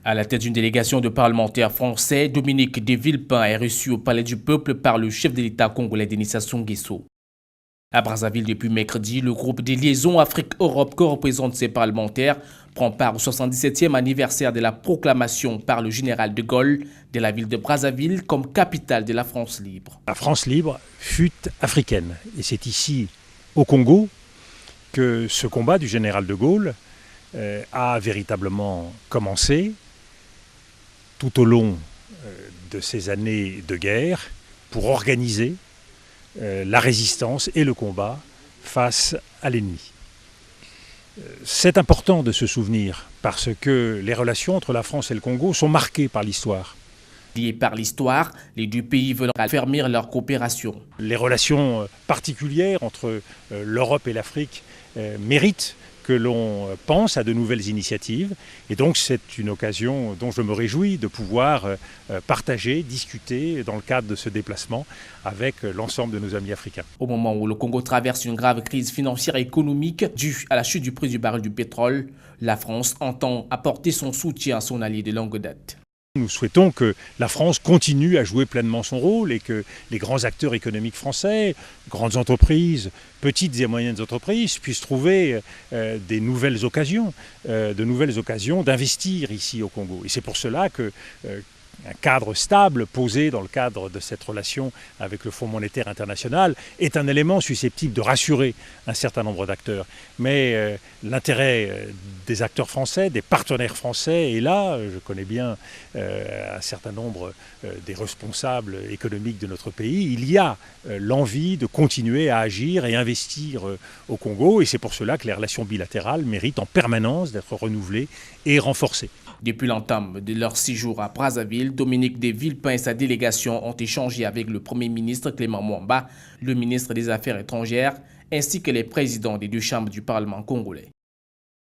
À la tête d'une délégation de parlementaires français, Dominique de Villepin est reçu au Palais du Peuple par le chef de l'État congolais Denis Sassou Nguesso. À Brazzaville depuis mercredi, le groupe des liaisons Afrique-Europe que représentent ces parlementaires prend part au 77e anniversaire de la proclamation par le général de Gaulle de la ville de Brazzaville comme capitale de la France libre. La France libre fut africaine et c'est ici, au Congo, que ce combat du général de Gaulle a véritablement commencé tout au long de ces années de guerre pour organiser la résistance et le combat face à l'ennemi. C'est important de se souvenir parce que les relations entre la France et le Congo sont marquées par l'histoire. Liés par l'histoire, les deux pays veulent affermir leur coopération. Les relations particulières entre l'Europe et l'Afrique méritent que l'on pense à de nouvelles initiatives. Et donc c'est une occasion dont je me réjouis de pouvoir partager, discuter dans le cadre de ce déplacement avec l'ensemble de nos amis africains. Au moment où le Congo traverse une grave crise financière et économique due à la chute du prix du baril du pétrole, la France entend apporter son soutien à son allié de longue date. Nous souhaitons que la France continue à jouer pleinement son rôle et que les grands acteurs économiques français, grandes entreprises, petites et moyennes entreprises puissent trouver de nouvelles occasions d'investir ici au Congo. Et c'est pour cela que un cadre stable posé dans le cadre de cette relation avec le Fonds monétaire international est un élément susceptible de rassurer un certain nombre d'acteurs. Mais l'intérêt des acteurs français, des partenaires français est là. Je connais bien un certain nombre des responsables économiques de notre pays. Il y a l'envie de continuer à agir et investir au Congo et c'est pour cela que les relations bilatérales méritent en permanence d'être renouvelées et renforcées. Depuis l'entame de leur séjour à Brazzaville, Dominique de Villepin et sa délégation ont échangé avec le Premier ministre Clément Mwamba, le ministre des Affaires étrangères, ainsi que les présidents des deux chambres du Parlement congolais.